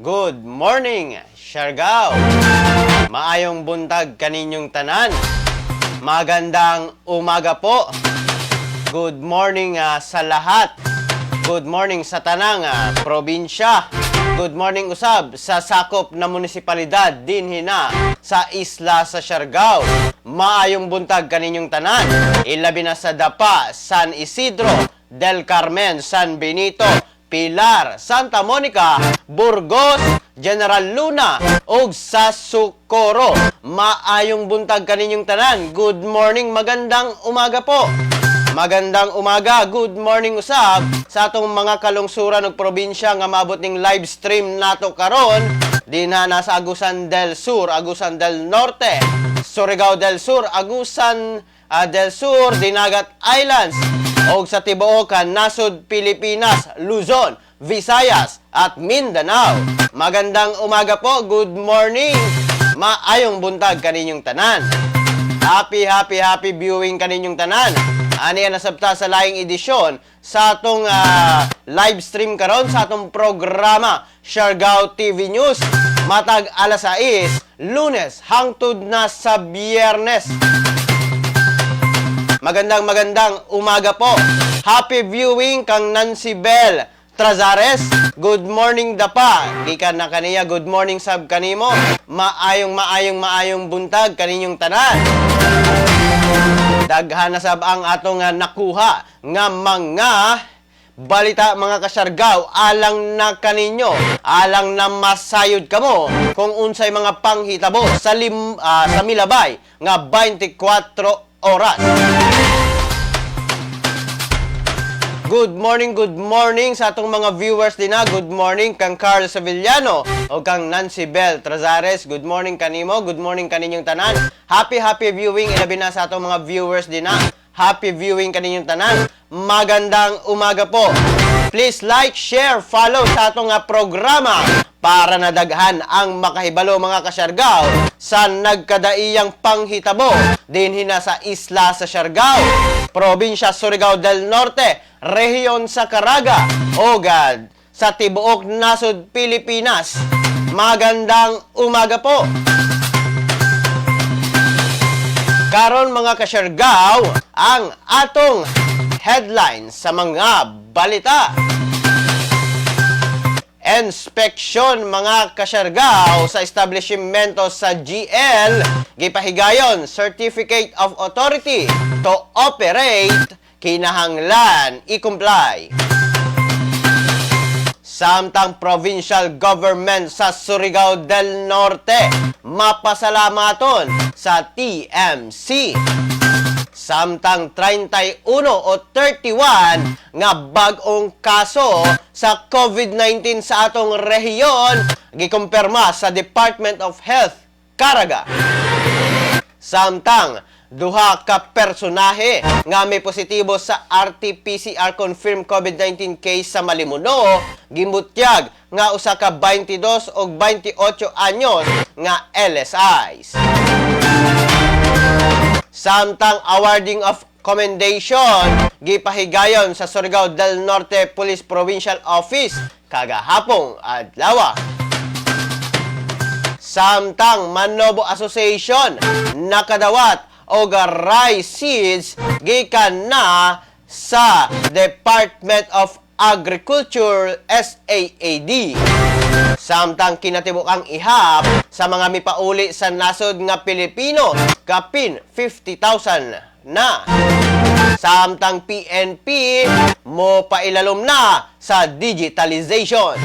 Good morning, Siargao. Maayong buntag kaninyong tanan. Magandang umaga po. Good morning sa lahat. Good morning sa tanang probinsya. Good morning usab sa sakop na munisipalidad dinhi na sa isla sa Siargao. Maayong buntag kaninyong tanan. Ilabi na sa Dapa, San Isidro, Del Carmen, San Benito, Pilar, Santa Monica, Burgos, General Luna, ug sa Socorro. Maayong buntag kaninyong tanan. Good morning, magandang umaga po. Magandang umaga, good morning usab sa atong mga kalungsuran ug probinsya nga maabot ning live stream nato karon. Dinha nasa Agusan del Sur, Agusan del Norte, Surigao del Sur, Agusan del Sur, Dinagat Islands, o sa tibuok nasod Pilipinas, Luzon, Visayas, at Mindanao. Magandang umaga po, good morning. Maayong buntag kaninyong tanan. Happy viewing kaninyong tanan. Ani ang nasabta sa laing edisyon sa atong live stream karon sa atong programa Siargao TV News. Matag alas 6, Lunes hangtod na sa Biyernes. Magandang umaga po. Happy viewing kang Nancy Bell Trazares. Good morning Dapa. Gikan na kaniya, good morning sab kanimo. Maayong buntag kaninyong tanan. Daghan na sab ang atong nakuha nga mga balita mga kasyargaw alang na kaninyo, alang na masayod kamo kung unsay mga panghitabo sa milabay nga 24 oras. Good morning sa atong mga viewers din na. Good morning kang Carl Sevillano o kang Nancy Bell Trazares. Good morning kanimo, good morning kaninyong tanan. Happy viewing ilabi na sa atong mga viewers din na. Happy viewing kaninyong tanan. Magandang umaga po. Please like, share, follow sa atong programa para nadaghan ang makahibalo mga kasyargaw sa nagkadaiyang panghitabo dinhi na sa isla sa Siargao, probinsya Surigao del Norte, rehiyon sa Caraga, Ogad, sa tibuok nasod Pilipinas. Magandang umaga po. Karon mga kasyargaw, ang atong headlines sa mga balita. Inspeksyon mga kasyargaw sa establishmento sa GL, gipahigayon Certificate of Authority to Operate, kinahanglan i-comply. Samtang provincial government sa Surigao del Norte mapasalamaton sa TMC. Samtang 31 o 31 nga bag-ong kaso sa COVID-19 sa atong rehiyon gikumpirma sa Department of Health, Caraga. Samtang duha ka personahe nga may positibo sa RT-PCR confirmed COVID-19 case sa Malimuno, gimutyag nga usa ka 22 o 28 anyos nga LSIs. Samtang awarding of commendation gipahigayon sa Surigao del Norte Police Provincial Office kagahapong adlaw. Samtang Manobo Association nakadawat og rice seeds gikan na sa Department of Agriculture SAAD. Samtang kinatibukang ihap sa mga mipauli sa nasod nga Pilipino kapin 50,000 na. Samtang PNP mo pailalom na sa digitalization.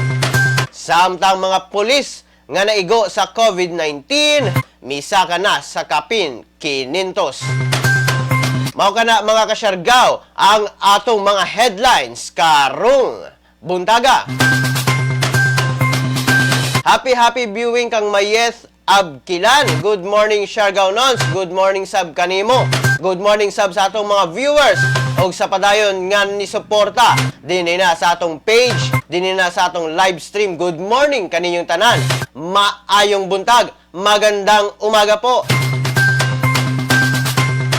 Samtang mga pulis nga naigo sa COVID-19 misaka na sa kapin 500. Mao kana mga kasyargaw ang atong mga headlines karong buntaga. Happy viewing kang Mayeth Abkilan. Good morning Siargao Nons. Good morning sab kanimo. Good morning sab sa atong mga viewers og sa padayon nga ni suporta dinhi na sa atong page, dinhi na sa atong live stream. Good morning kaninyong tanan. Maayong buntag. Magandang umaga po.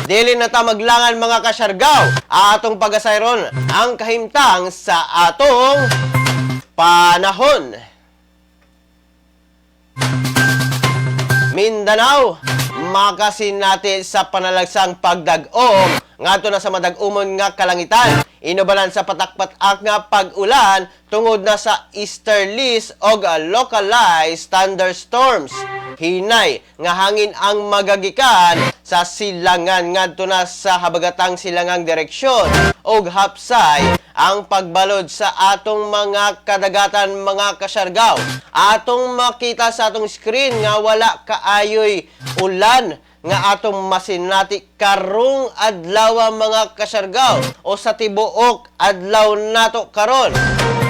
Dili na ta maglangan mga kasyargaw, atong pagasayron ang kahimtang sa atong panahon. Mindanao, makasin natin sa panalagsang pagdag-om ngadto na sa madag-umon nga kalangitan. Inubalan sa patak-patak nga pag-ulan tungod na sa easterlies o localized thunderstorms. Hinay nga hangin ang magagikan sa silangan ngadto na sa habagatang silangang direksyon og hapsay ang pagbalod sa atong mga kadagatan mga kasyargaw. Atong makita sa atong screen nga wala kaayoy ulan nga atong masinati karong adlaw mga kasyargaw o sa tibuok adlaw nato karon.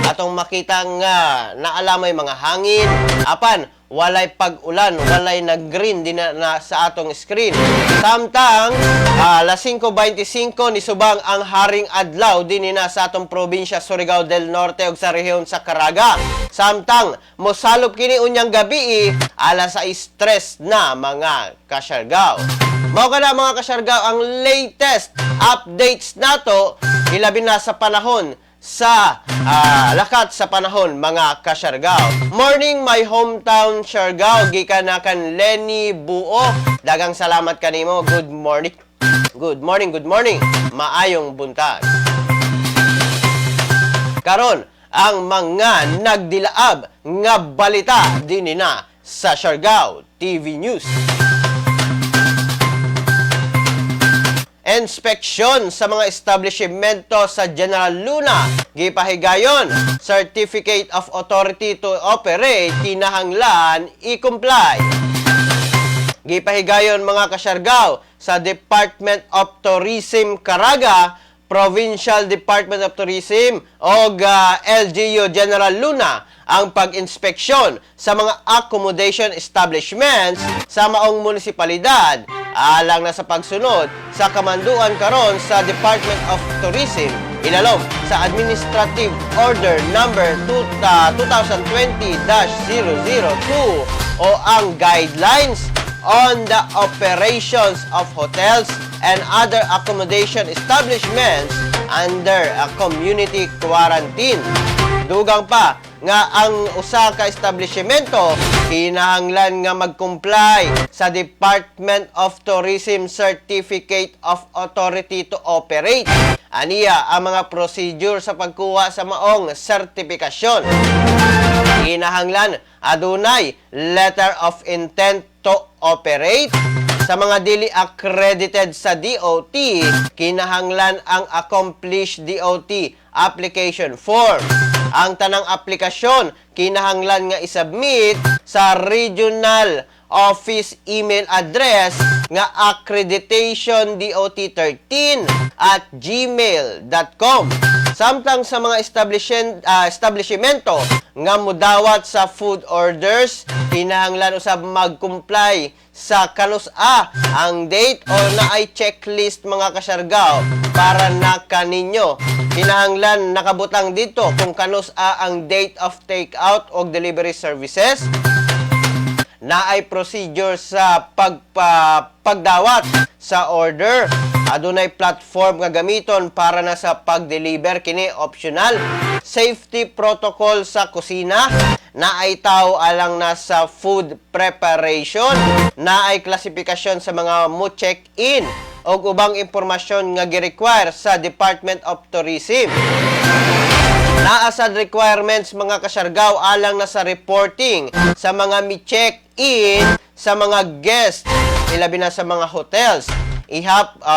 Atong makita nga naalamay mga hangin apan walay pag-ulan, walay nag-green din na sa atong screen. Samtang alas 5:25 ni subang ang haring adlaw din na sa atong probinsya Surigao del Norte ug sa rehiyon sa Caraga. Samtang mosalop kini unyang gabi alas 6:03 na mga kasyargaw. Mao kana mga kasyargaw ang latest updates nato ilabi na sa panahon sa lakat sa panahon mga kasyargaw. Morning my hometown Siargao, gikan na kan Lenny Buo. Dagang salamat kanimo. Good morning. Good morning, good morning. Maayong buntag. Karon ang mga nagdilaab nga balita dinhi na sa Siargao TV News. Inspeksyon sa mga establishmento sa General Luna. Gipahigayon, Certificate of Authority to Operate, kinahanglan i-comply. Gipahigayon mga kasyargaw sa Department of Tourism Caraga, Provincial Department of Tourism o LGU General Luna ang pag-inspeksyon sa mga accommodation establishments sa maong munisipalidad alang na sa pagsunod sa kamanduan karon sa Department of Tourism ilalom sa Administrative Order number 2020-002 o ang Guidelines on the Operations of Hotels and Other Accommodation Establishments under a Community Quarantine. Dugang pa nga ang usa ka establishmento kinahanglan nga mag-comply sa Department of Tourism Certificate of Authority to Operate. Aniya ang mga procedure sa pagkuha sa maong sertipikasyon. Kinahanglan adunay letter of intent to operate. Sa mga dili accredited sa DOT, kinahanglan ang accomplished DOT application form. Ang tanang aplikasyon kinahanglan nga isubmit sa regional office email address nga accreditationdot13@gmail.com. Samtang sa mga establishmento nga mudawat sa food orders, kinahanglan usab mag-comply sa kanus-a ang date o naay checklist mga kasyargaw para na kaninyo. Kinahanglan nakabutang dito kung kanus-a ang date of takeout o delivery services. Naay procedure sa pagdawat sa order. Adunay platform nga gamiton para na sa pag-deliver kini optional. Safety protocol sa kusina. Naay tao alang na sa food preparation. Naay klasifikasyon sa mga mo check-in o ubang impormasyon nga gi-require sa Department of Tourism. Naasad requirements mga kasyargaw alang na sa reporting sa mga mi-check-in sa mga guests, ilabi na sa mga hotels.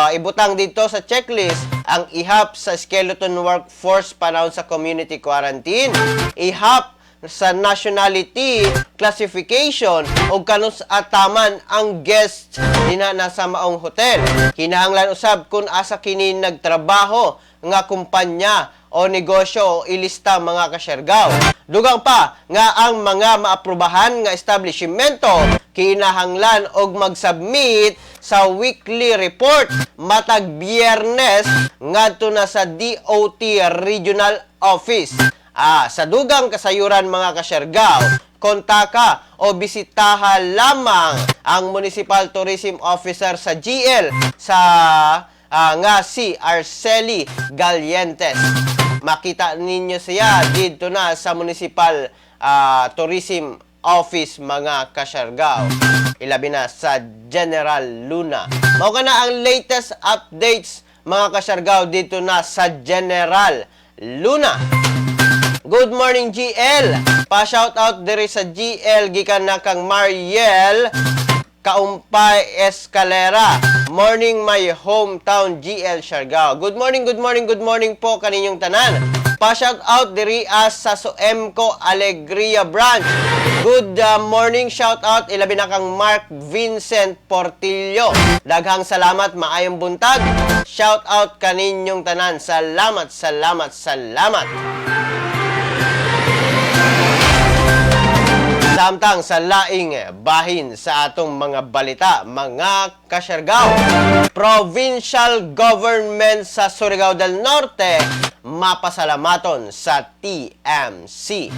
Ibutang dito sa checklist ang ihap sa skeleton workforce panahon sa community quarantine, ihap sa nationality classification o kanus ataman ang guests dina nasa maong hotel. Kinahanglan usab kung asa kini nagtrabaho nga kumpanya o negosyo o ilista mga kasyargaw. Dugang pa nga ang mga maaprubahan nga establishmento kinahanglan og mag-submit sa weekly report matag Biyernes ngadto na sa DOT Regional Office. Sa dugang kasayuran mga kasyargaw, kontaka o bisitaha lamang ang Municipal Tourism Officer sa GL nga si Arceli Galientes. Makita ninyo siya dito na sa Municipal Tourism office mga kasyargaw. Ilabi na sa General Luna. Mao ka na ang latest updates mga kasyargaw dito na sa General Luna. Good morning GL. Pa-shoutout diri sa GL gikan na kang Mariel Kaumpay Escalera. Morning my hometown GL Siargao. Good morning po kaninyong tanan. Pa-shoutout diri sa Soemco Alegria branch. Good morning shoutout ilabi na kang Mark Vincent Portillo. Daghang salamat, maayong buntag. Shoutout kaninyong tanan. Salamat. Samtang sa laing bahin sa atong mga balita, mga kasyargaw, provincial government sa Surigao del Norte mapasalamaton sa TMC.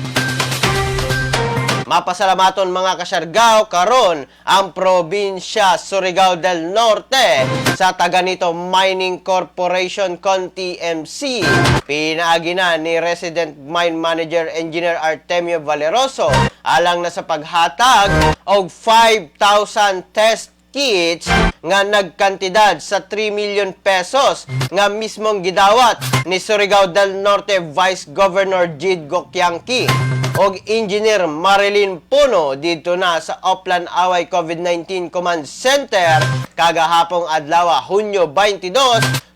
Mapasalamaton mga kasyargaw karon ang probinsya Surigao del Norte sa taga-nito Mining Corporation con TMC. Pinaagi na ni Resident Mine Manager Engineer Artemio Valeroso alang na sa paghatag og 5,000 test kits nga nagkantidad sa 3 million pesos nga mismong gidawat ni Surigao del Norte Vice Governor Jid Gokyangki og Engineer Marilyn Puno dito na sa Oplan Away COVID-19 Command Center kagahapong adlaw Hunyo 22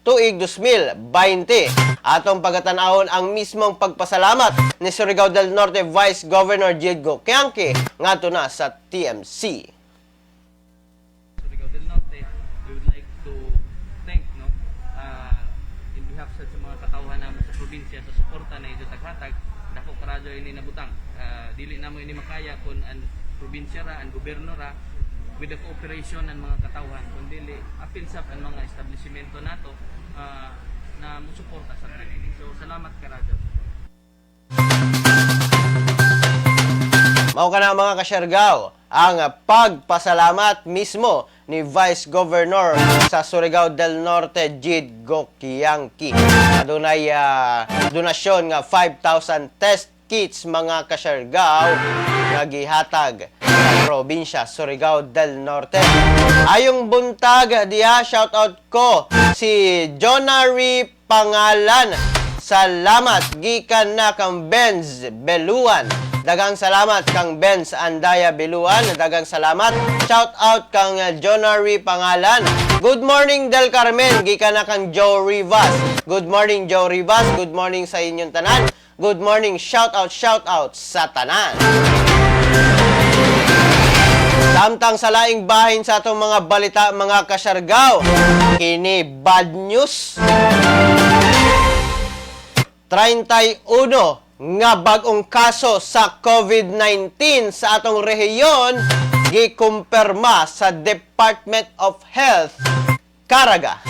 tuig 2020. Atong pagatan-ahon ang mismong pagpasalamat ni Surigao del Norte Vice Governor Jid Gokyangki ngadto na sa TMC. Surigao del Norte, we would like to thank in behalf sa mga katawhan namin sa probinsya sa suporta na ito taghatag dako karadyo ini nabutang. Dili namo ini makaya kun ang probinsya ra ang gobyerno ra with the cooperation ng mga katawhan kun dili apil sa ang mga establishmento nato na musuporta sa training. So salamat karadyo. Mao kana mga kasyargaw ang pagpasalamat mismo ni Vice Governor sa Surigao del Norte Jid Gokyangki. Adunay donasyon nga 5,000 test kits mga kasyargaw nga gihatag sa probinsya Surigao del Norte. Ayong buntag diha shoutout ko si Jonary Pangalan. Salamat gikan na kang Benz Beluan. Dagang salamat kang Benz Andaya Beluan. Dagang salamat. Shout out kang Jonary Pangalan. Good morning Del Carmen. Gikan na kang Joe Rivas. Good morning Joe Rivas. Good morning sa inyong tanan. Good morning. Shout out sa tanan. Samtang sa laing bahin sa atong mga balita mga kasyargaw. Kini bad news. 31 nga bagong kaso sa COVID-19 sa atong rehiyon gikumpirma sa Department of Health Caraga.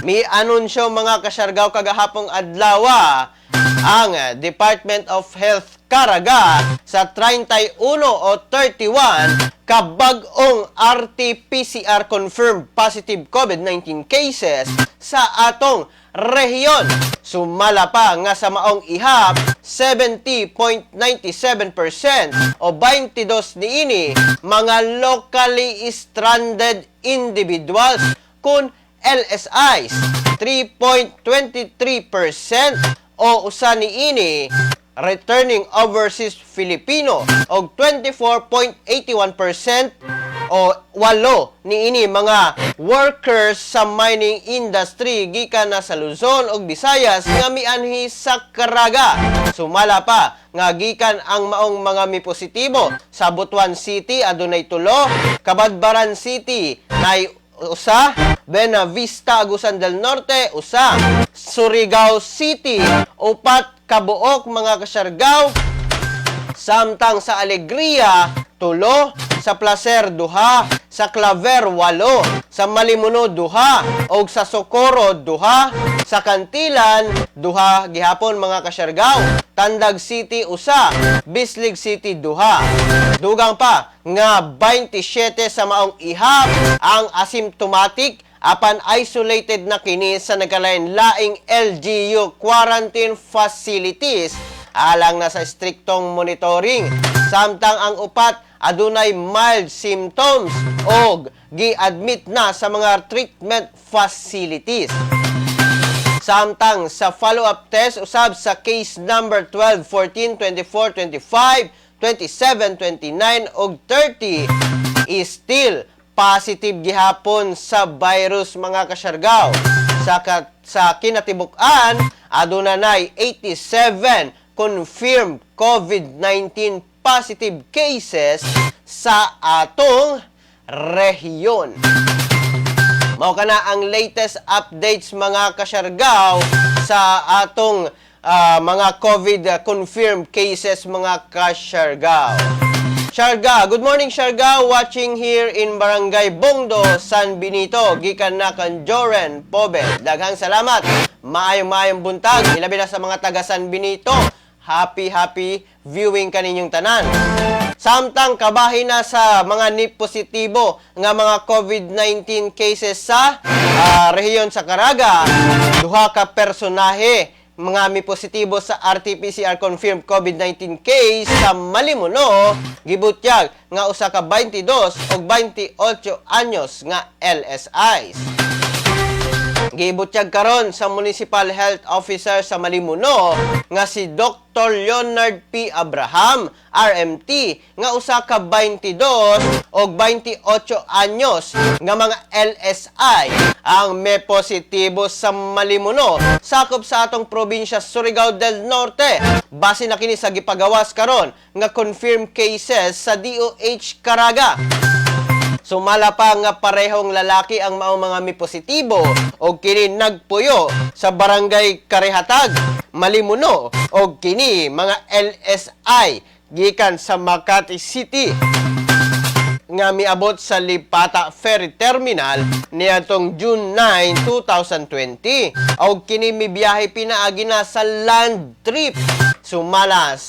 Mi anunsyo mga kasyargaw kagahapong adlaw ang Department of Health Caraga sa 31 o 31 kabag-ong RT-PCR confirmed positive COVID-19 cases sa atong rehiyon. Sumala pa nga sa maong ihap 70.97% o 22 niini mga locally stranded individuals kun LSIs 3.23% o usa niini returning overseas Filipino og 24.81% o 8 niini mga workers sa mining industry gikan na sa Luzon ug Visayas nga mianhi sa Caraga. Sumala pa nga gikan ang maong mga mipositibo sa Butuan City adunay 3, Cabadbaran City nay usa, Buena Vista Agusan del Norte usa, Surigao City 4 kabuok mga kasyargaw. Samtang sa Alegria 3, sa Placer 2, sa Claver 8, sa Malimuno 2, og sa Socorro 2, sa Cantilan 2 gihapon mga kasyargaw. Tandag City 1, Bislig City 2. Dugang pa nga 27 sa maong ihap ang asymptomatic apan isolated na kini sa nagkalain-laing LGU quarantine facilities alang na sa striktong monitoring Samtang ang upat adunay mild symptoms o gi-admit na sa mga treatment facilities. Samtang sa follow-up test usab sa case number 12, 14, 24, 25, 27, 29 ug 30 is still positive gihapon sa virus mga kasyargaw. Sa kinatibuk-an aduna nay 87 confirmed COVID-19 positive cases sa atong rehiyon. Mao kana ang latest updates mga kasyargaw sa atong mga COVID confirmed cases mga kasyargaw. Siargao, good morning Siargao, watching here in Barangay Bongdo, San Benito, gikan na kan Joren Pobe. Daghang salamat, maayong buntag, ilabi na sa mga taga San Benito. Happy viewing kaninyong tanan. Samtang kabahin na sa mga positibo nga mga COVID-19 cases sa rehiyon sa Caraga, duha ka personahe mga may positibo sa RT-PCR confirmed COVID-19 case sa Malimuno, gibutyag nga usa ka 22 ug 28 anyos nga LSIs. Gibutyag karon sa Municipal Health Officer sa Malimuno nga si Dr. Leonard P. Abraham, RMT, nga usa ka 22 ug 28 anyos nga mga LSI ang may positibo sa Malimuno, sakop sa atong probinsya Surigao del Norte. Base na kini sa gipagawas karon nga confirmed cases sa DOH Caraga. Sumala pa nga parehong lalaki ang maong mga may positibo o kini nagpuyo sa barangay Karehatag, Malimuno o kini mga LSI gikan sa Makati City nga miabot sa Lipata Ferry Terminal niadtong June 9, 2020 o kini mibiyahe pinaagi na sa land trip. Sumala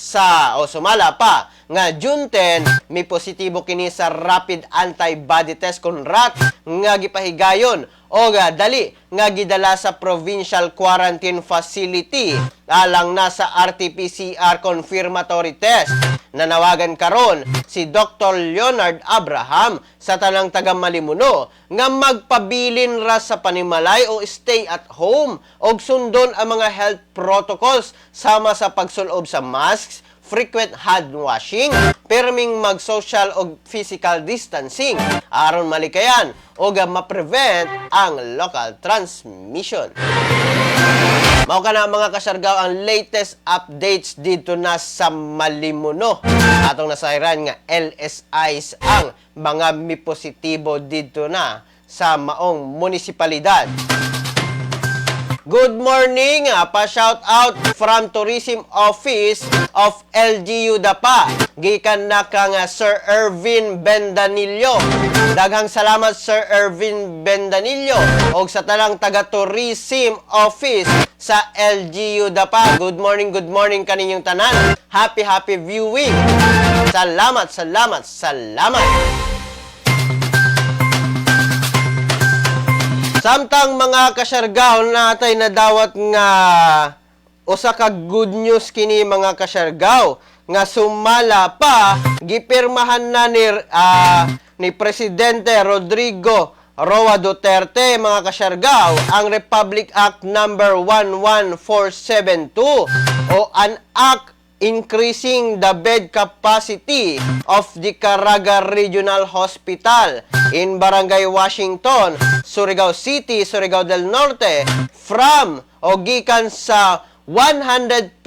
pa nga June 10 may positibo kini sa rapid antibody test kon rat nga gipahigayon o dali nga gidala sa provincial quarantine facility alang na sa RT-PCR confirmatory test. Nanawagan karon si Dr. Leonard Abraham sa tanang taga Malimuno nga magpabilin ra sa panimalay o stay at home og sundon ang mga health protocols sama sa pagsulob sa masks, frequent hand washing, perming mag-social o physical distancing aron malikayan o ma-prevent ang local transmission. Mao kana mga kasyargaw ang latest updates dito na sa Malimuno. Atong nasayran nga LSIs ang mga may positibo dito na sa maong munisipalidad. Good morning, pa-shout out from Tourism Office of LGU Dapa. Gikan na kang Sir Ervin Bendanillo. Daghang salamat Sir Ervin Bendanillo og sa tanang taga Tourism Office sa LGU Dapa. Good morning kaninyong tanan. Happy viewing. Salamat. Samtang mga kasyargaw natay nadawat nga usa ka good news kini mga kasyargaw nga sumala pa gipirmahan na ni Presidente Rodrigo Roa Duterte mga kasyargaw ang Republic Act number 11472 o an act increasing the bed capacity of the Caraga Regional Hospital in Barangay Washington, Surigao City, Surigao del Norte from o gikan sa 150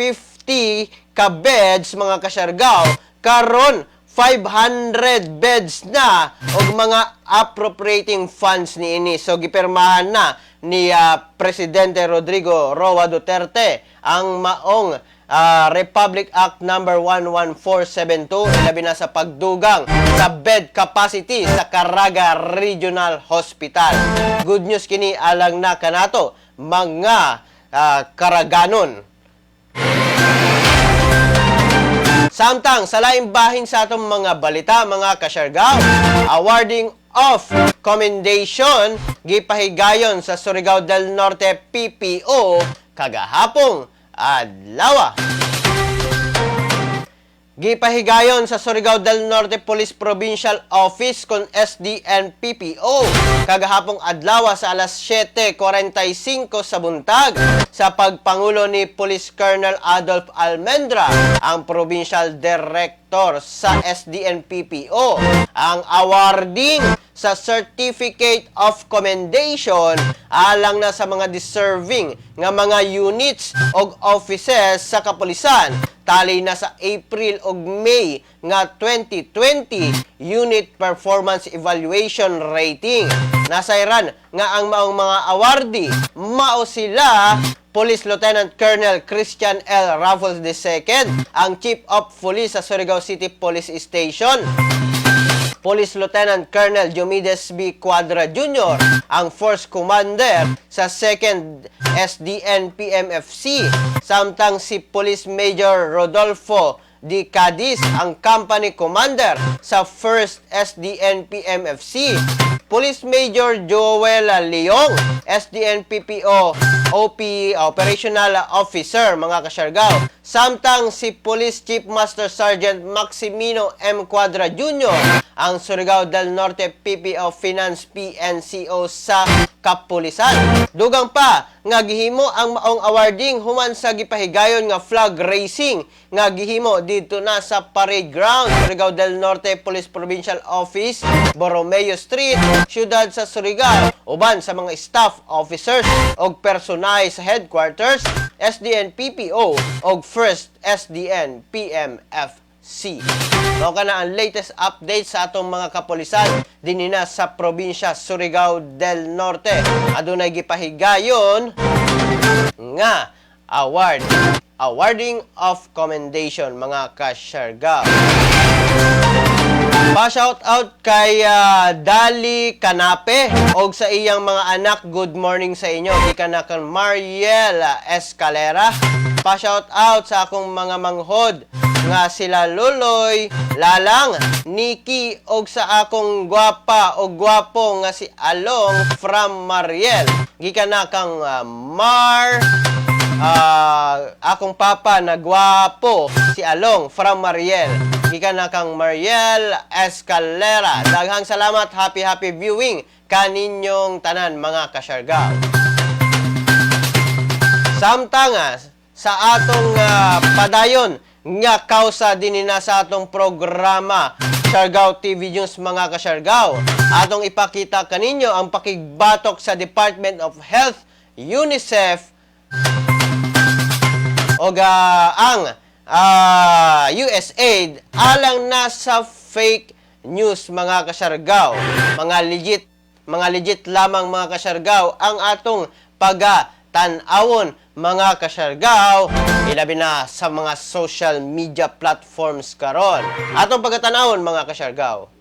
ka beds mga kasyargaw karon 500 beds na og mga appropriating funds niini. So gipirmahan na ni Presidente Rodrigo Roa Duterte ang maong Republic Act number 11472 labi na sa pagdugang sa bed capacity sa Caraga Regional Hospital. Good news kini alang na kanato mga Karaganon. Samtang sa laing bahin sa atong mga balita mga kasyargaw, awarding of commendation gipahigayon sa Surigao del Norte PPO kagahapong adlaw. gipahigayon sa Surigao del Norte Police Provincial Office kon SDN-PPO kagahapong adlaw sa alas 7:45 sa buntag sa pagpangulo ni Police Colonel Adolf Almendra, ang Provincial Director sa SDN-PPO. Ang awarding sa Certificate of Commendation alang na sa mga deserving nga mga units og offices sa kapulisan tali na sa April ug May nga 2020 Unit Performance Evaluation Rating. Nasayran nga ang maong mga awardee mao sila Police Lieutenant Colonel Christian L. Raffles II, ang Chief of Police sa Surigao City Police Station, Police Lieutenant Colonel Diomedes B. Cuadra Jr., ang Force Commander sa 2nd SDN PMFC, samtang si Police Major Rodolfo D. Cadiz, ang Company Commander sa 1st SDN PMFC, Police Major Joel Leong, SDN PPO OP Operational Officer, mga kasyargaw, samtang si Police Chief Master Sergeant Maximino M. Cuadra Jr., ang Surigao del Norte PPO Finance PNCO sa kapulisan. Dugang pa nga gihimo ang maong awarding human sa gipahigayon nga flag racing nga gihimo dito na sa Parade Ground, Surigao del Norte Police Provincial Office, Borromeo Street, siyudad sa Surigao, uban sa mga staff officers og personay sa headquarters SDN PPO og 1st SDN PMFC. Mao kana ang latest update sa atong mga kapulisan dinina sa probinsya Surigao del Norte. Adunay gipahigayon nga awarding of commendation, mga kasyargaw. Pa-shout out kay Dali Canape og sa iyang mga anak. Good morning sa inyo. Gikan na kan Mariel Escalera. Pa-shout out sa akong mga manghod nga sila Luloy, Lalang, Nikki og sa akong gwapa o gwapo nga si Along from Mariel. Gikan na kang akong papa na gwapo si Along from Mariel. Gikan na kang Mariel Escalera. Daghang salamat, happy viewing kaninyong tanan, mga kasyargaw. Samtang sa atong padayon nga kausa dinina sa atong programa Siargao TV News, mga kasyargaw, atong ipakita kaninyo ang pakigbatok sa Department of Health, UNICEF o ang USAID alang na sa fake news, mga kasyargaw. Mga legit lamang, mga kasyargaw, ang atong pagatanawon, mga kasyargaw, ilabi na sa mga social media platforms karon. Atong pagatanawon, mga kasyargaw.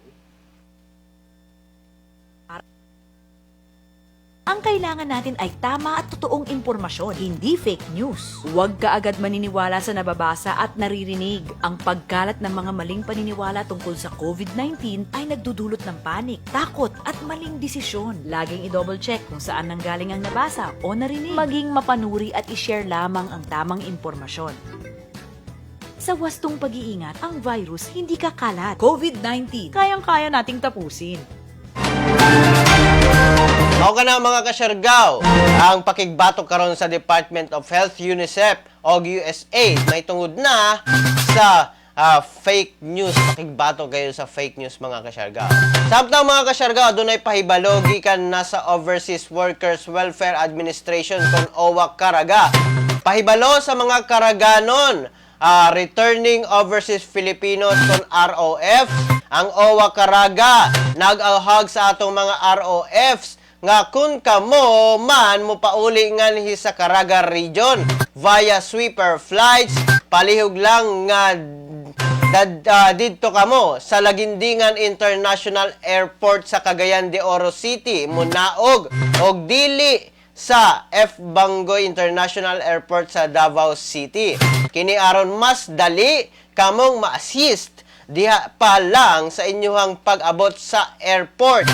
Ang kailangan natin ay tama at totoong impormasyon, hindi fake news. Huwag ka agad maniniwala sa nababasa at naririnig. Ang pagkalat ng mga maling paniniwala tungkol sa COVID-19 ay nagdudulot ng panik, takot at maling desisyon. Laging i-double check kung saan nanggaling ang nabasa o narinig. Maging mapanuri at i-share lamang ang tamang impormasyon. Sa wastong pag-iingat, ang virus hindi kakalat. COVID-19, kayang-kaya nating tapusin. Mao kana, mga kasyargaw, ang pakigbatok karon sa Department of Health, UNICEF o USAID may tungod na sa fake news. Pakigbatok kayo sa fake news, mga kasyargaw. Samtang, mga kasyargaw, dunay pahibalo gikan na sa Overseas Workers Welfare Administration kon OWA Caraga. Pahibalo sa mga Karaganon, returning overseas Filipinos kon ROF, ang OWA Caraga nag-ahag sa atong mga ROFs nga kun kamo man mo pauli nganhi sa Caraga region via sweeper flights, palihog lang nga didto kamo sa Lagindingan International Airport sa Cagayan de Oro City, munaog og dili sa F. Bangoy International Airport sa Davao City. Kini aron mas dali kamong ma-assist diha pa lang sa inyong pag-abot sa airport.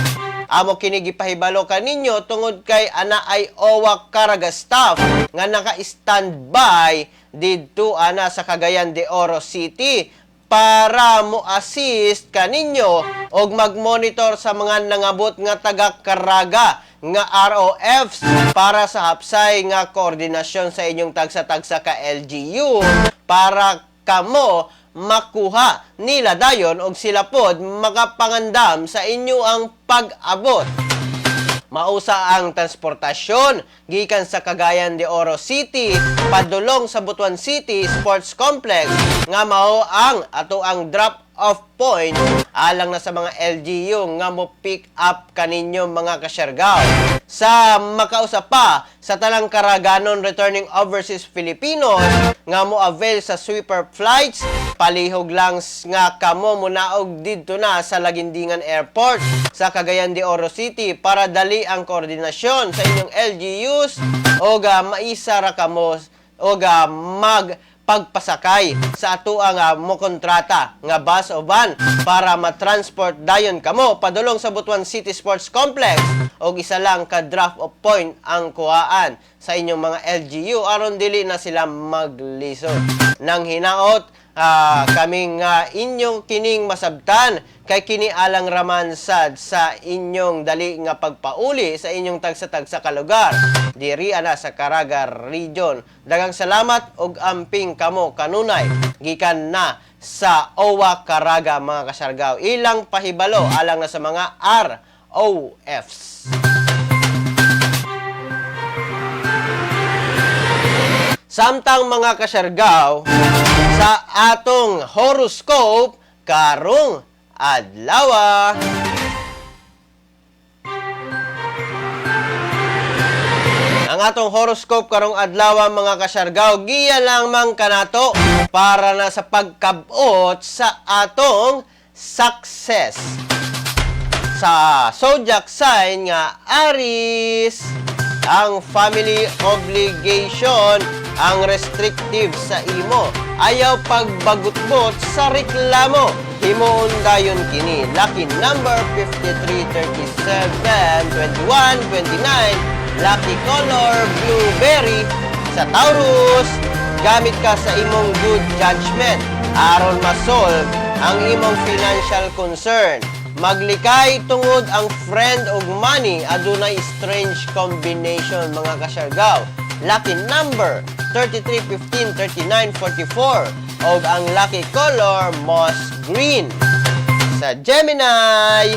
Amo kini gipahibalo kaninyo tungod kay ana ay OWA Caraga staff nga naka-standby didto ana sa Cagayan de Oro City para mo assist kaninyo og mag-monitor sa mga nangabot nga taga-karaga nga ROFs para sa hapsay nga koordinasyon sa inyong tagsa-tagsa ka LGU para kamo makuha nila dayon og sila pod makapangandam sa inyo ang pag-abot. Mausa ang transportasyon gikan sa Cagayan de Oro City padulong sa Butuan City Sports Complex nga mao ang ato ang drop-off point alang na sa mga LGU nga mo pick up kaninyo mga kasyargaw. Sa makausa pa sa talang karaganon returning overseas Filipinos nga mo avail sa sweeper flights, palihog lang nga kamo munaog didto na sa Lagindingan Airport sa Cagayan de Oro City para dali ang koordinasyon sa inyong LGUs o maisa ra kamo o pagpasakay sa ato ang mo kontrata nga bus o van para matransport dayon kamo padulong sa Butuan City Sports Complex o isa lang ka drop off point ang kuhaan sa inyong mga LGU aron dili na sila maglisod. Nang hinaot kaming inyong kining masabtan kay kini alang raman sad sa inyong dali nga pagpauli sa inyong tagsa-tagsa ka lugar diri ana sa Caraga Region. Daghang salamat og amping kamo kanunay gikan na sa OWA Caraga mga kasyargaw. Ilang pahibalo alang na sa mga ROFs. Samtang mga kasyargaw sa atong horoscope karong adlaw. Ang atong horoscope karong adlaw mga kasyargaw giya lang man kanato para na sa pagkabot sa atong success. Sa zodiac sign nga Aries, ang family obligation ang restrictive sa imo. Ayaw pagbagutbot sa reklamo. Himuon dayon kini. Lucky number 53, 37, 21, 29. Lucky color blueberry. Sa Taurus, gamit ka sa imong good judgment aron masolve ang imong financial concern. Maglikay tungod ang friend og money adunay strange combination mga kasyargaw. Lucky number 33, 15, 39, 44 og ang lucky color moss green. Sa Gemini,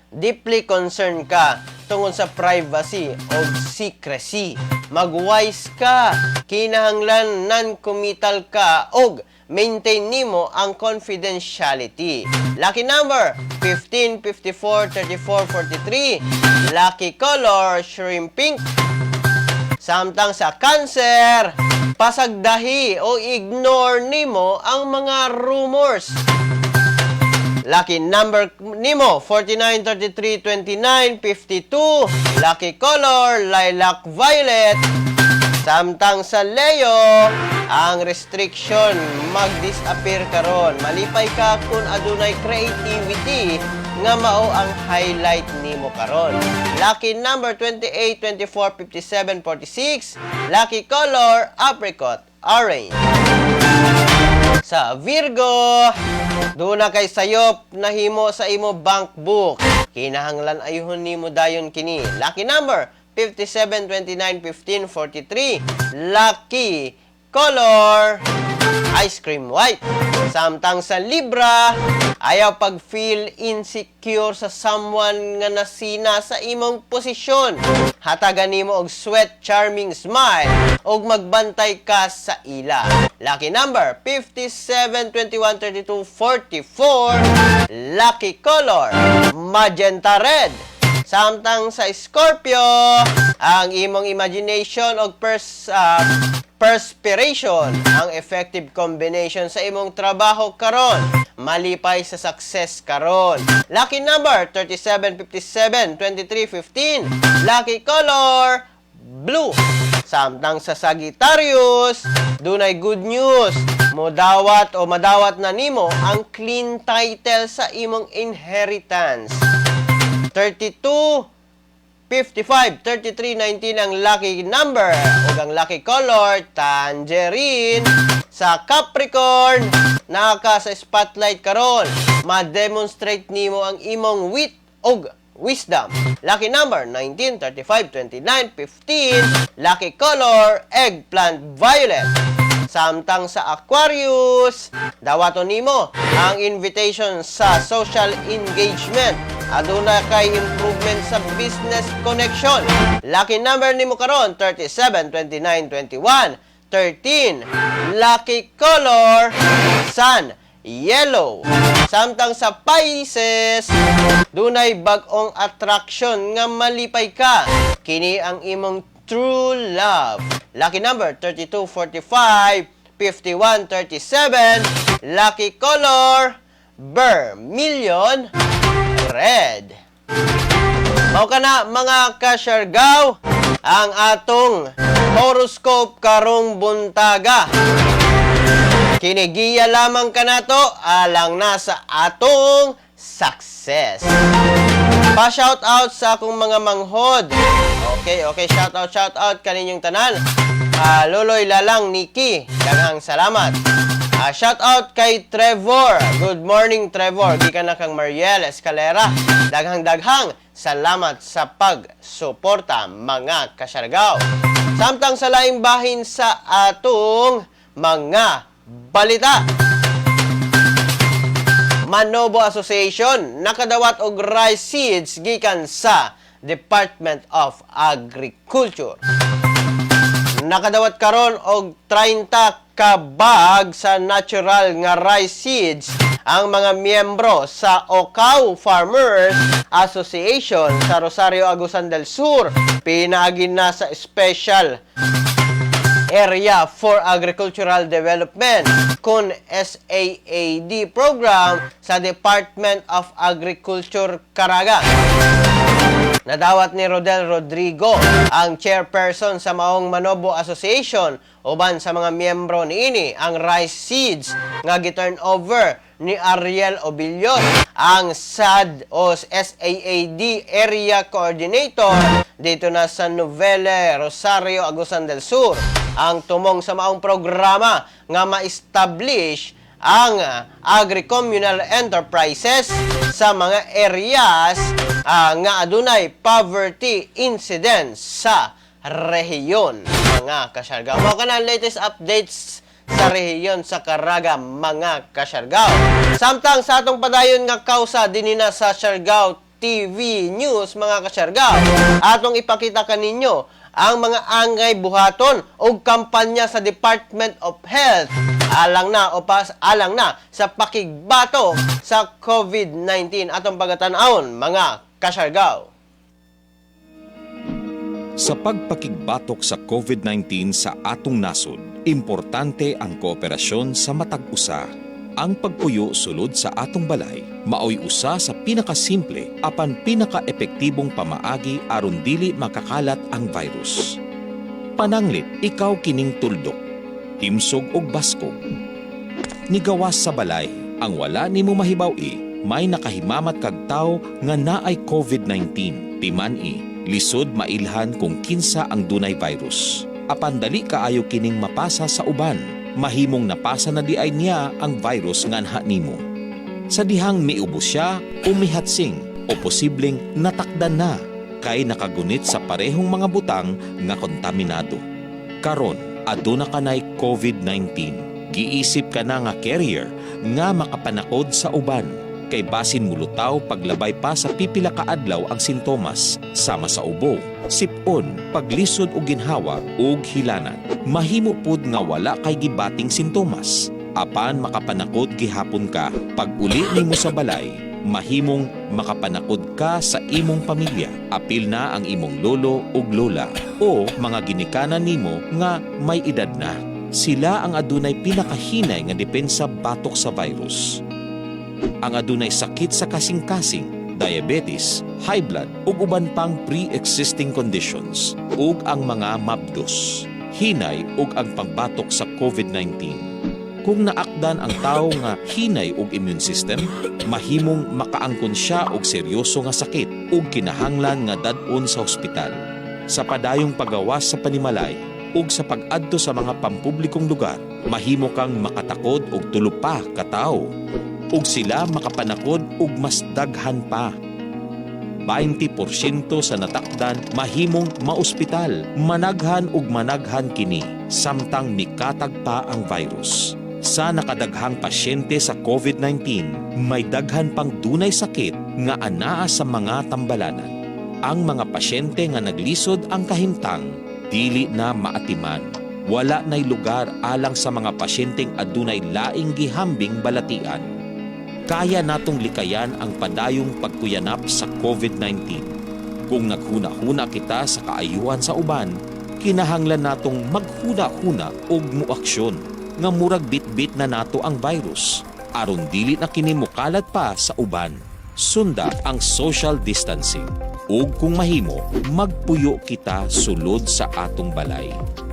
deeply concerned ka tungod sa privacy o secrecy. Mag-wise ka, kinahanglan non-committal ka og maintain nimo ang confidentiality. Lucky number 15, 54, 34, 43. Lucky color shrimp pink. Samtang sa Cancer, pasagdahi o ignore nimo ang mga rumors. Lucky number nimo 49, 33, 29, 52. Lucky color lilac violet. Samtang sa Leo, ang restriction mag-disappear karon. Malipay ka kung adunay creativity nga mao ang highlight nimo karon. Lucky number 28, 24, 57, 46. Lucky color apricot orange. Sa Virgo, doon na kay sayop nahimo sa imo bank book. Kinahanglan ayuhon nimo dayon kini. Lucky number 57, 29, 15, 43. Lucky color ice cream white. Samtang sa Libra, ayaw pag-feel insecure sa someone nga nasina sa imong posisyon. Hatagan nimo og sweet charming smile og magbantay ka sa ila. Lucky number 57, 21, 32, 44. Lucky color magenta red. Samtang sa Scorpio, ang imong imagination o perspiration ang effective combination sa imong trabaho karon. Malipay sa success karon. Lucky number 37, 57, 23, 15. Lucky color blue. Samtang sa Sagittarius, dunay good news. Madawat na nimo ang clean title sa imong inheritance. 32, 55, 33, 19 ang lucky number o ang lucky color, tangerine. sa Capricorn, naka sa spotlight karon. Ma-demonstrate nimo ang imong wit og wisdom. Lucky number 19, 35, 29, 15. Lucky color eggplant violet. Samtang sa Aquarius, dawaton nimo ang invitation sa social engagement. Aduna kay improvement sa business connection. Lucky number nimo karon 37, 29, 21, 13. Lucky color sun yellow. Samtang sa Pisces, dunay bag-ong attraction nga malipay ka. Kini ang imong true love. Lucky number 32, 45, 51, 37. Lucky color vermilion red. Mao kana mga kasyargaw ang atong horoscope karong buntaga. Kinigiya lamang ka na to alang na sa atong success. Pa-shoutout sa akong mga manghod. Okay, shoutout kaninyong tanan. Loloy Lalang Nikki, daghang salamat. Shoutout kay Trevor. Good morning, Trevor. Di ka na kang Mariel Escalera. Daghang salamat sa pagsuporta, mga kasyargaw. Samtang sa laing bahin sa atong mga balita. Manobo Association nakadawat og rice seeds gikan sa Department of Agriculture. Nakadawat karon og 30 ka bag sa natural nga rice seeds ang mga miyembro sa Ocao Farmers Association sa Rosario Agusan del Sur. Pinaagin na sa Special Area for Agricultural Development kun SAAD program sa Department of Agriculture Caraga. Nadawat ni Rodel Rodrigo, ang chairperson sa Maong Manobo Association, uban sa mga miyembro niini ang rice seeds nga giturn over ni Ariel Obillos, ang SAD o SAAD Area Coordinator dito na sa Novele, Rosario, Agusan del Sur. Ang tumong sa maong programa nga ma-establish ang agri-communal enterprises sa mga areas nga adunay poverty incidence sa rehiyon, mga kasyargaw. Mao kana latest updates sa rehiyon sa Caraga, mga kasyargaw. Samtang sa atong padayon nga kausa dinhi na sa Siargao TV News, mga kasyargaw, atong ipakita kaninyo ang mga angay buhaton o kampanya sa Department of Health alang na sa pakigbatok sa COVID-19 atong pagatan-awon, mga kasyargaw. Sa pagpakigbatok sa COVID-19 sa atong nasod, importante ang kooperasyon sa matag usa. Ang pagpuyo sulod sa atong balay maoy usa sa pinakasimple apan pinakaepektibong pamaagi aron dili makakalat ang virus. Pananglit, ikaw kining tuldok, himsog og baskog. Nigawas sa balay, ang wala nimo mahibaw-i, may nakahimamat kag tawo nga naay COVID-19. Timan-i, lisod mailhan kung kinsa ang dunay virus. Apan dali kaayo kining mapasa sa uban. Mahimong napasa na di ay niya ang virus nganha nimo. Sa dihang miubos siya o mihatsing o posibleng natakdan na kay nakagunit sa parehong mga butang nga kontaminado. Karon, aduna kanay COVID-19. Giisip ka na nga carrier nga makapanakod sa uban. Kay basin mulutaw paglabay pa sa pipila ka adlaw ang sintomas sama sa ubo, sipon, paglisod o ginhawa ug hilanan. Mahimo pud nga wala kay gibating sintomas. Apan makapanakod gihapon ka pag uli nimo sa balay, mahimong makapanakod ka sa imong pamilya. Apil na ang imong lolo ug lola o mga ginikanan nimo nga may edad na. Sila ang adunay pinakahinay nga depensa batok sa virus. Ang adunay sakit sa kasing-kasing, diabetes, high blood ug uban pang pre-existing conditions ug ang mga mabdos, hinay ug ang pangbatok sa COVID-19. Kung naakdan ang tawo nga hinay ug immune system, mahimong makaangkon siya og seryoso nga sakit ug kinahanglan nga dad-on sa ospital. Sa padayong pagawas sa panimalay, ug sa pag-adto sa mga pampublikong lugar, mahimo kang makatakod og tulo pa ka tawo. Ug sila makapanakod og mas daghan pa. 20% sa natakdan mahimong maospital, managhan ug managhan kini samtang mikatag pa ang virus. Sa nakadaghang pasyente sa COVID-19, may daghan pang dunay sakit nga anaa sa mga tambalanan. Ang mga pasyente nga naglisod ang kahimtang, dili na maatiman. Wala nay lugar alang sa mga pasyenteng adunay laing gihambing balatian. Kaya natong likayan ang padayong pagkuyanap sa COVID-19. Kung naghuna-huna kita sa kaayuhan sa uban, kinahanglan natong maghuna-huna og muaksyon nga murag bit-bit na nato ang virus aron dili na kini mukalat pa sa uban. Sunda ang social distancing ug kung mahimo magpuyo kita sulod sa atong balay.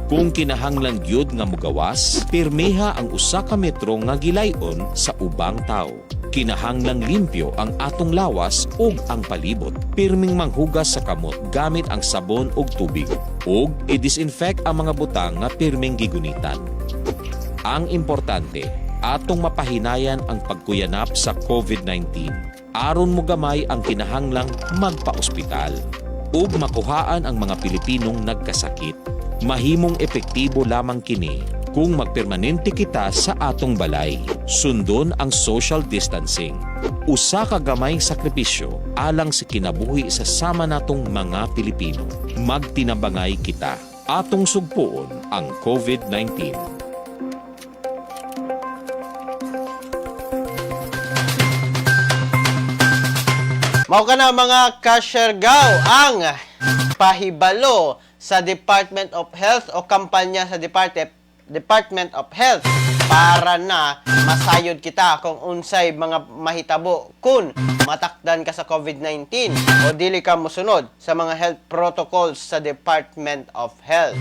Kung kinahanglan gyud nga mugawas, pirmeha ang usa ka metro nga gilayon sa ubang tawo. Kinahanglang limpyo ang atong lawas ug ang palibot. Pirming manghugas sa kamot gamit ang sabon ug tubig. Ug i-disinfect ang mga butang nga pirming gigunitan. Ang importante, atong mapahinayan ang pagkuyanap sa COVID-19. Aron mo gamay ang kinahanglang magpa-ospital. Ug makuhaan ang mga Pilipinong nagkasakit. Mahimong epektibo lamang kini kung magpermanente kita sa atong balay. Sundon ang social distancing. Usa ka gamayng sakripisyo alang sa kinabuhi sa sama natong mga Pilipino. Magtinabangay kita. Atong sugpuon ang COVID-19. Mao ka na mga kasyergaw ang pahibalo sa Department of Health o kampanya sa Department of Health para na masayod kita kung unsay mga mahitabo kung matakdan ka sa COVID-19 o dili ka mosunod sa mga health protocols sa Department of Health.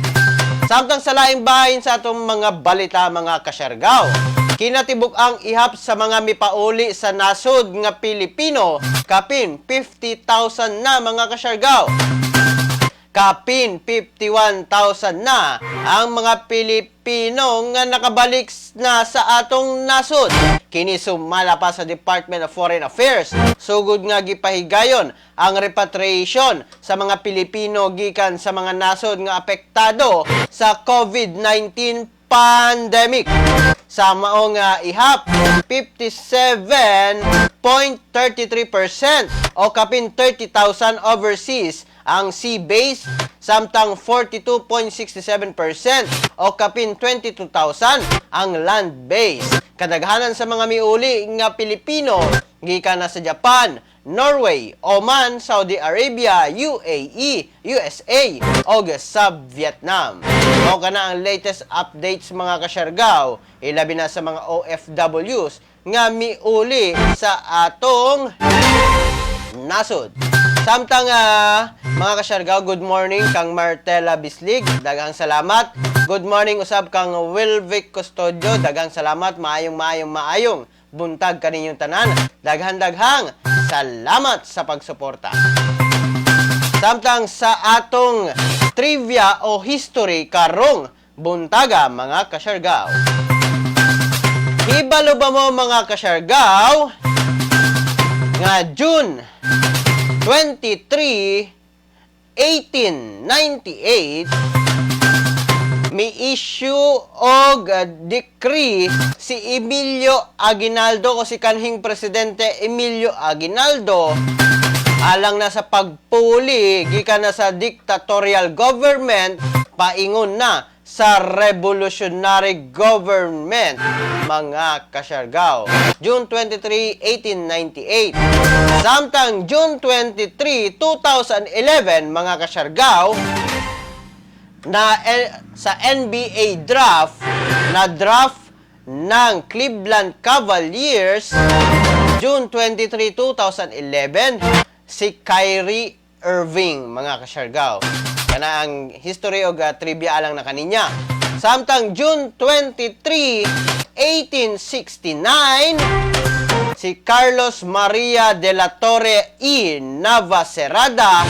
Samtang sa laing bahin sa atong mga balita mga kasyergaw, kinatibuk ang ihap sa mga mipauli sa nasod nga Pilipino kapin 50,000 na mga kasyergaw. Kapin 51,000 na ang mga Pilipino nga nakabalik na sa atong nasod. Kini sumala pa sa Department of Foreign Affairs. Sugod nga gipahigayon ang repatriation sa mga Pilipino gikan sa mga nasod nga apektado sa COVID-19 pandemic. Sa maong ihap, 57.33% o kapin 30,000 overseas ang sea-based, samtang 42.67% o kapin 22,000 ang land-based. Kadaghanan sa mga miuli nga Pilipino gikan na sa Japan, Norway, Oman, Saudi Arabia, UAE, USA o sa Vietnam. Mao kana ang latest updates mga kasyergaw, ilabi na sa mga OFWs nga miuli sa atong nasod. Samtang mga kasyergaw, good morning kang Martela Bislig, daghang salamat. Good morning usab kang Wilvic Custodio, daghang salamat. Maayong buntag kaninyong tanan. Daghang salamat sa pagsuporta. Samtang sa atong trivia o history karong buntaga mga kasyergaw. Hibalo ba mo mga kasyergaw nga June 23, 1898, may issue og decree si Emilio Aguinaldo o si kanhing presidente Emilio Aguinaldo alang na sa pagpuli gikan na sa dictatorial government paingon na sa revolutionary government mga kasyergaw. June 23, 1898. Samtang June 23, 2011 mga kasyergaw na sa NBA draft ng Cleveland Cavaliers June 23, 2011 si Kyrie Irving mga kasyergaw. Kana ang history o trivia alang na kaninya. Samtang June 23, 1869, si Carlos Maria de la Torre y Navacerrada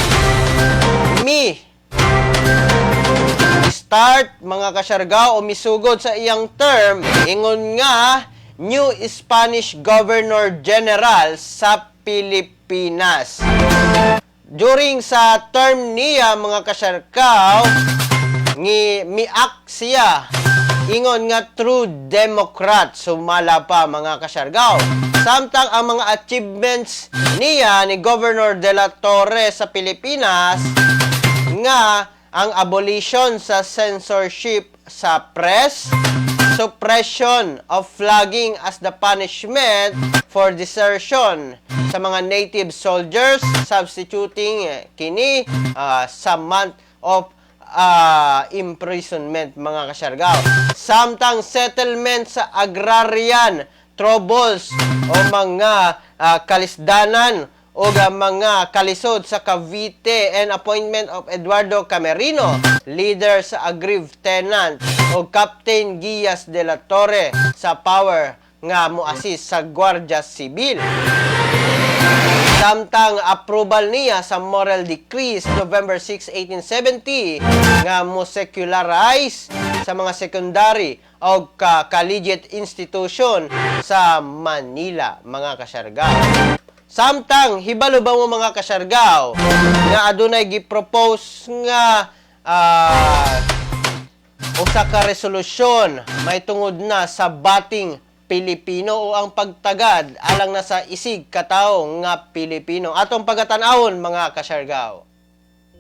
start mga kasyargaw o misugod sa iyang term, ingon nga new Spanish Governor General sa Pilipinas. During sa term niya mga kasyargaw, miak siya. Ingon nga true Democrat, sumala pa mga kasyargaw. Samtang ang mga achievements niya ni Governor De La Torre sa Pilipinas nga ang abolition sa censorship sa press, suppression of flagging as the punishment for desertion sa mga native soldiers, substituting kini sa month of imprisonment mga kasyargaw. Samtang settlement sa agrarian troubles o mga kalisdanan o mga kalisod sa Cavite and appointment of Eduardo Camerino, leader sa aggrieved tenant o Captain Gias de la Torre sa power nga mo-assist sa Guardia Civil. Samtang approval niya sa Moral Decrees November 6, 1870 nga mo secularize sa mga secondary o collegiate institution sa Manila mga kasyargaw. Samtang hibalo ba mo mga kasyargaw nga adunay gipropose nga usa ka resolusyon may tungod na sa bating Pilipino o ang pagtagad alang na sa isig katawo nga Pilipino. Atong pagatan-awon mga kasyargaw.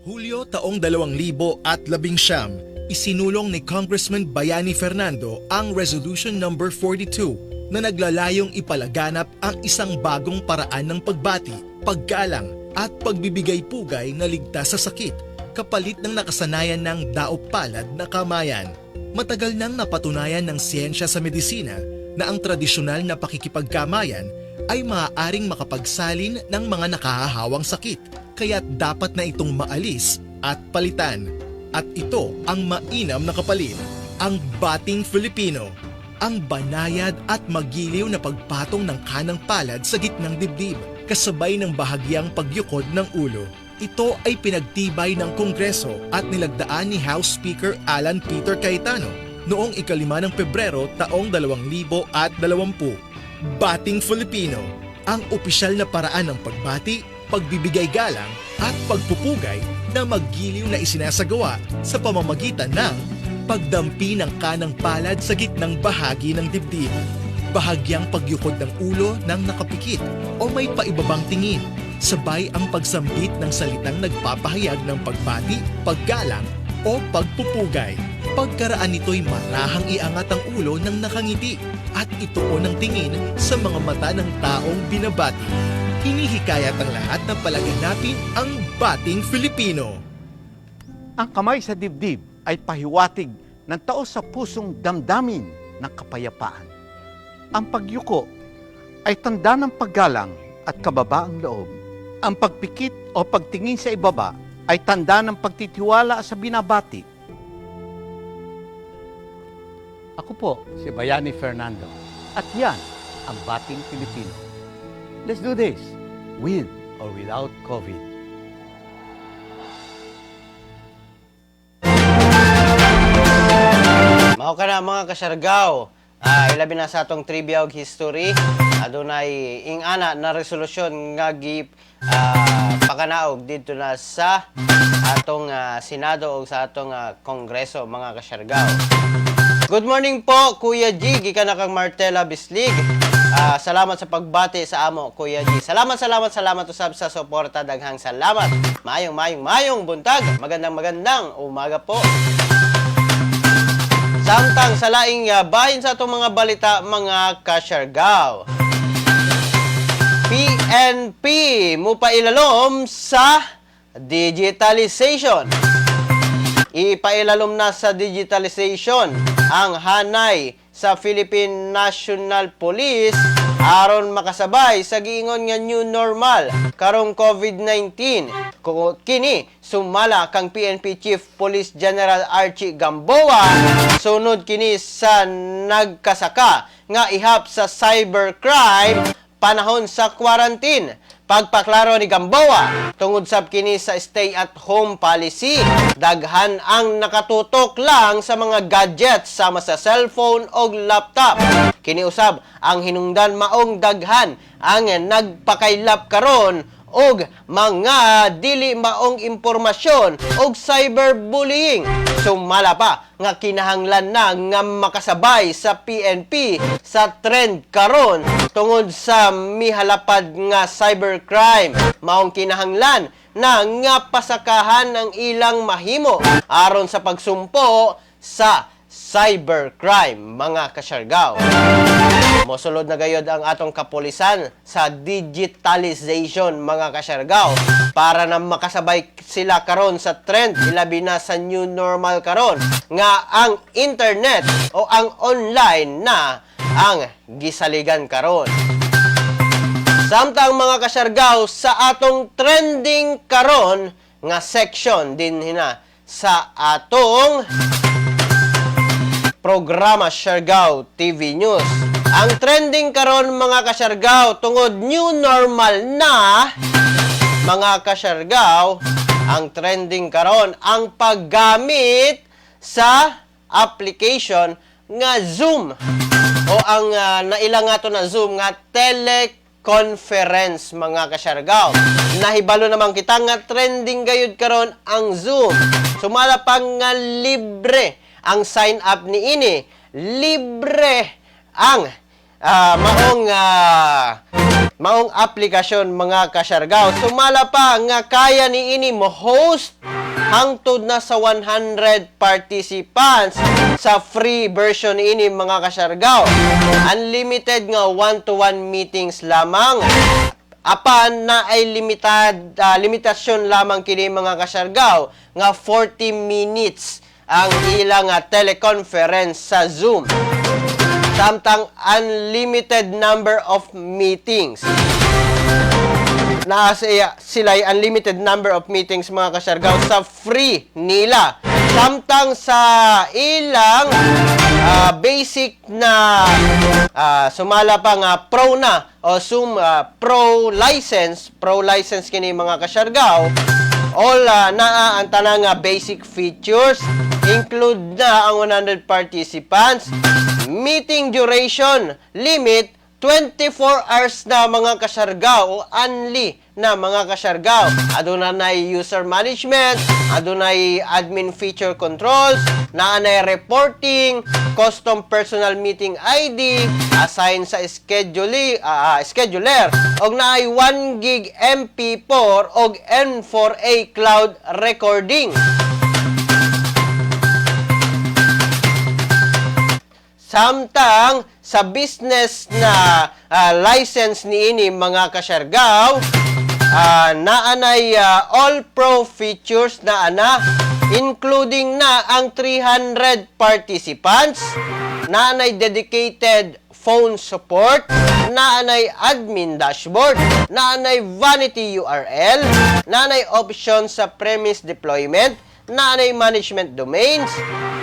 Hulyo taong 2019, isinulong ni Congressman Bayani Fernando ang Resolution Number 42 na naglalayong ipalaganap ang isang bagong paraan ng pagbati, paggalang at pagbibigay-pugay na ligtas sa sakit kapalit ng nakasanayan ng daop-palad na kamayan. Matagal nang napatunayan ng siyensya sa medisina na ang tradisyonal na pakikipagkamayan ay maaaring makapagsalin ng mga nakahahawang sakit, kaya't dapat na itong maalis at palitan. At ito ang mainam na kapalit, ang bating Filipino, ang banayad at magiliw na pagpatong ng kanang palad sa gitnang dibdib, kasabay ng bahagyang pagyukod ng ulo. Ito ay pinagtibay ng Kongreso at nilagdaan ni House Speaker Alan Peter Cayetano noong 5 ng Pebrero taong 2020. Bating Filipino, ang opisyal na paraan ng pagbati, pagbibigay galang at pagpupugay na maggiliw na isinasagawa sa pamamagitan ng pagdampi ng kanang palad sa gitnang bahagi ng dibdib, bahagyang pagyukod ng ulo ng nakapikit o may paibabang tingin, sabay ang pagsambit ng salitang nagpapahayag ng pagbati, paggalang o pagpupugay. Pagkaraan nito'y marahang iangat ang ulo ng nakangiti at ituon ang tingin sa mga mata ng taong binabati. Hinihikayat ang lahat na palaganapin ang bating Filipino. Ang kamay sa dibdib ay pahiwatig ng tao sa pusong damdamin ng kapayapaan. Ang pagyuko ay tanda ng paggalang at kababaang loob. Ang pagpikit o pagtingin sa ibaba ay tanda ng pagtitiwala sa binabati. Ako po si Bayani Fernando at yan ang bating Pilipino. Let's do this with or without COVID. Mao ka na mga kasyargaw. Ilabi na sa atong trivia og history. Adunay ing-ana na resolusyon nga pakanaog dito na sa atong Senado o sa atong Kongreso mga kasyargaw. Good morning po, Kuya G. Gikan na kang Martela Bislig. Salamat sa pagbati sa amo, Kuya G. Salamat usab sa suporta. Daghang salamat. Mayong buntag. Magandang umaga po. Samtang sa laing bahin sa itong mga balita, mga kasyargaw. PNP mo pa ilalom sa digitalization. Ipailalom na sa digitalization ang hanay sa Philippine National Police aron makasabay sa giingon nga new normal karong COVID-19. Kini sumala kang PNP Chief Police General Archie Gamboa sunod kini sa nagkasaka nga ihap sa cybercrime panahon sa quarantine. pagpaklaro ni Gamboa tungod sa kini sa stay-at-home policy. Daghan ang nakatutok lang sa mga gadgets sama sa cellphone o laptop. Kiniusab ang hinungdan maong daghan ang nagpakaylap karon og mga dili maong impormasyon og cyberbullying. Sumala pa nga kinahanglan na nga makasabay sa PNP sa trend karon tungod sa mihalapad nga cybercrime. Maong kinahanglan na nga pasakahan ang ilang mahimo aron sa pagsumpo sa cybercrime, mga kasyargaw. Mosulod na gayod ang atong kapulisan sa digitalization, mga kasyargaw, para na makasabay sila karon sa trend, ilabi na sa new normal karon nga ang internet o ang online na ang gisaligan karon. Samtang mga kasyargaw, sa atong trending karon nga section din hina sa atong programa Siargao TV News. Ang trending karon, mga kasyargaw, tungod new normal na, mga kasyargaw, ang trending karon ang paggamit sa application nga Zoom o ang naila nga to na Zoom nga teleconference, mga kasyargaw. Nahibalo naman kita nga trending gayud karon ang Zoom. Sumala pa nga libre ang sign up ni ini, libre ang maong aplikasyon, mga kasyargaw. Sumala pa nga kaya ni ini mo host hangtod na sa 100 participants sa free version ni ini, mga kasyargaw. Unlimited nga 1-to-1 meetings lamang. Apan na ay limitasyon lamang kini, mga kasyargaw, nga 40 minutes ang ilang teleconference sa Zoom. Samtang unlimited number of meetings. Sila'y unlimited number of meetings, mga kasyargaw, sa free nila. Samtang sa ilang basic na sumala pa nga pro na o Zoom pro license kini, mga kasyargaw. All naa ang tanang basic features, include na ang 100 participants, meeting duration limit 24 hours na, mga kasyargaw, o only na, mga kasyargaw. Adunay user management, adunay admin feature controls, naanay reporting, custom personal meeting ID, assign sa scheduler, og naay 1 gig MP4 og N4A cloud recording. Samtang sa business na license ni ini, mga kasyargaw, naanay all pro features na including na ang 300 participants, naanay dedicated phone support, naanay admin dashboard, naanay vanity URL, naanay option sa premise deployment, naanay management domains,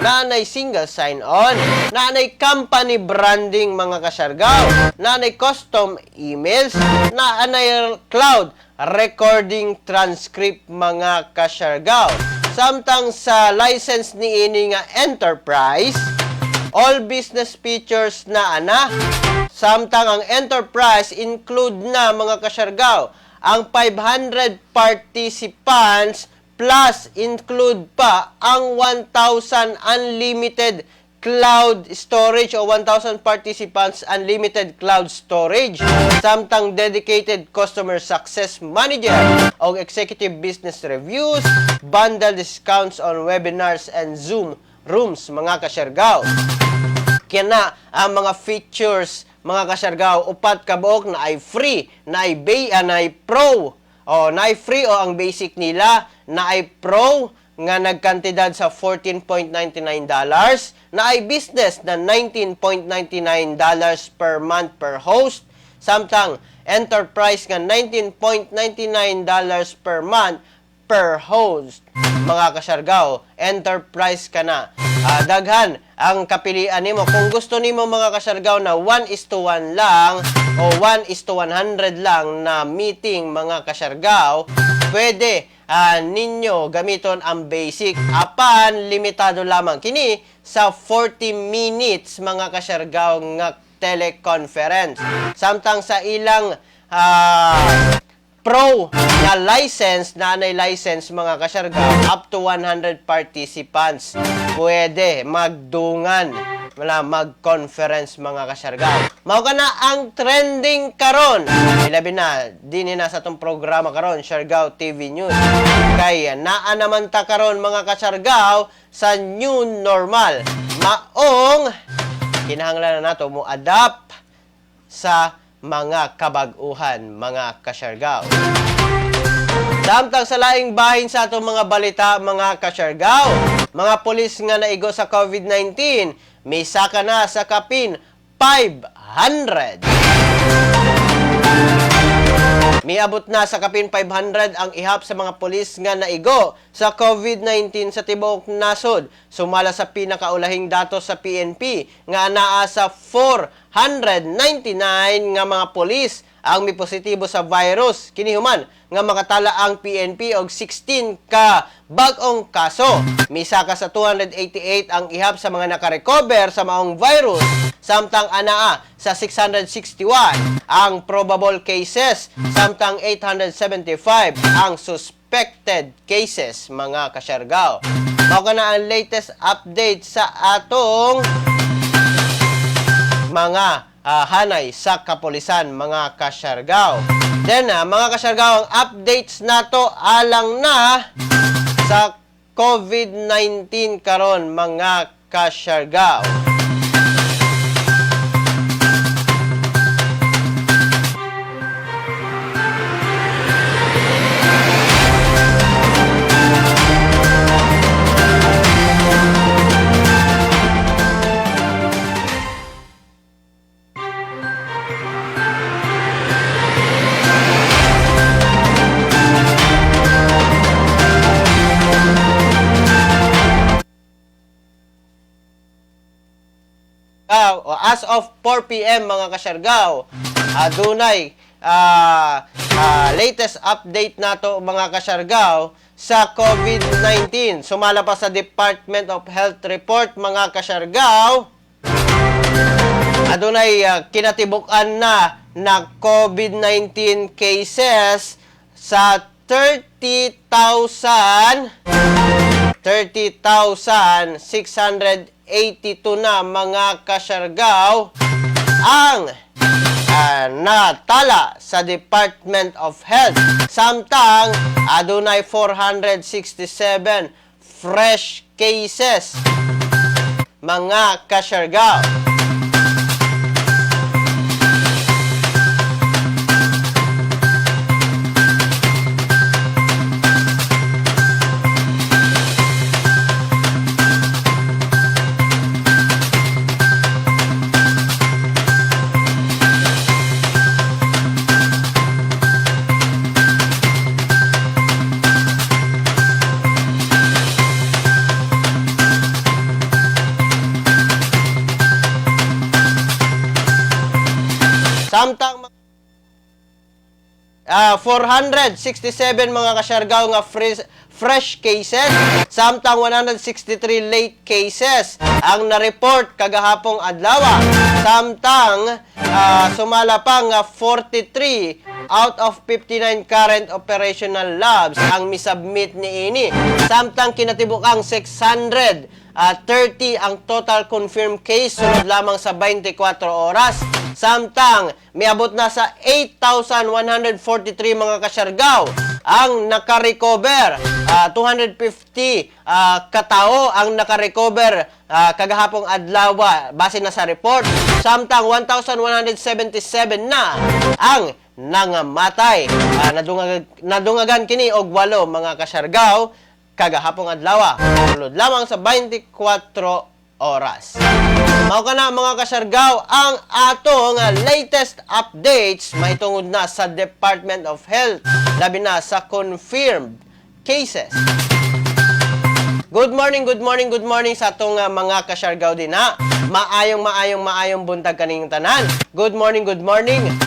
naanay single sign-on, naanay company branding, mga kasyargaw, naanay custom emails, naanay cloud recording transcript, mga kasyargaw. Samtang sa license ni ini nga enterprise, all business features na samtang ang enterprise include na, mga kasyargaw, ang 500 participants plus include pa ang 1,000 unlimited cloud storage o 1,000 participants unlimited cloud storage. Samtang dedicated customer success manager o executive business reviews, bundle discounts on webinars and Zoom rooms, mga kasyargaw. Kaya ang mga features, mga kasyargaw, upat kabuok na ay free, na ay pro, o na ay free o ang basic nila, na ay pro nga nagkantidad sa $14.99, na ay business na $19.99 per month per host, samtang enterprise nga $19.99 per month per host. Mga kasyargaw, enterprise ka na. Daghan ang kapilian nimo. Kung gusto nimo mga kasyargaw na 1:1 lang o 1:100 lang na meeting mga kasyargaw, pwede ninyo gamiton ang basic. Apan limitado lamang kini sa 40 minutes mga kasyargaw nga teleconference. Samtang sa ilang pro na license, nanay license mga kasyargaw, up to 100 participants. Pwede magdungan, mag-conference mga kasyargaw. Mao ka na ang trending karon. Ilabi na, din na sa itong programa karon, Siargao TV News. Kaya naa naman ta karon mga kasyargaw sa new normal. Maong kinahanglan na nato mo adapt sa mga kabag-uhan, mga kasyargaw. Samtang sa laing bahin sa atong mga balita, mga kasyargaw, mga pulis nga naigo sa COVID-19, may saka na sa kapin 500. Miabot na sa kapin 500 ang ihap sa mga pulis nga naigo sa COVID-19 sa tibuok nasod. Sumala sa pinakaulahing datos sa PNP nga naa sa 499 nga mga pulis ang may positibo sa virus. Kinihuman nga makatala ang PNP og 16 ka bag-ong kaso. Misa ka sa 288 ang ihap sa mga nakarecover sa maong virus. Samtang anaa sa 661 ang probable cases. Samtang 875 ang suspected cases, mga kasyargaw. Mao ka na ang latest update sa atong mga hanay sa kapulisan, mga kasyargaw. Then, mga kasyargaw, ang updates nato alang na sa COVID-19 karon, mga kasyargaw. As of 4 p.m. mga kasyargaw, adunay latest update nato mga kasyargaw sa COVID-19. Sumala pa sa Department of Health report mga kasyargaw, adunay kinatibukan na COVID-19 cases sa 30,682 na mga kasyargaw ang natala sa Department of Health. Samtang adunay 467 fresh cases, mga kasyargaw. Samtang 467 mga kasyargaw nga fresh cases, samtang 163 late cases ang na-report kagahapong adlaw. Samtang sumala pa nga 43 out of 59 current operational labs ang misubmit ni ini. Samtang kinatibukang 630 ang total confirmed case sunod lamang sa 24 oras. Samtang miabot na sa 8,143 mga kasyargaw ang nakarecover. 250 katao ang nakarecover kagahapong adlaw base na sa report. Samtang 1,177 na ang nangamatay. Nadungagan kini og 8 mga kasyargaw kagahapong adlaw sulod lamang sa 24 oras. Mao kana mga kasyargaw ang atong latest updates mahitungod na sa Department of Health, labi na sa confirmed cases. Good morning sa atong mga kasyargaw din ha. Maayong buntag kaninyong tanan. Good morning.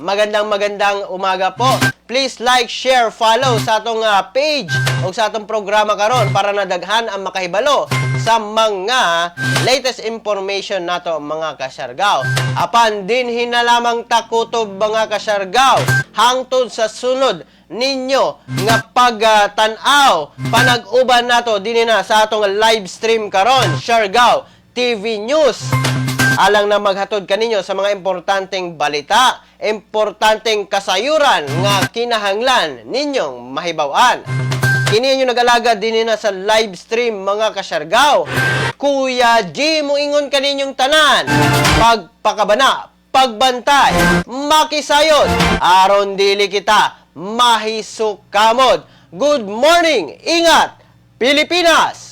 Magandang umaga po. Please like, share, follow sa atong page o sa atong programa karon para nadaghan ang makahibalo sa mga latest information nato mga kasyargaw. Apan din hinalamang takutob mga kasyargaw hangtod sa sunod ninyo nga pagtanaw panag-uban nato dinhi na sa atong live stream karon Siargao TV News alang na maghatod kaninyo sa mga importanteng balita, importanteng kasayuran nga kinahanglan ninyong mahibaw-an. Kini inyo nag-alaga dinhi na sa live stream mga kasyargaw. Kuya G moingon kaninyong tanan pagpakabana, pagbantay, makisayod aron dili kita mahisukamod. Good morning! Ingat! Pilipinas!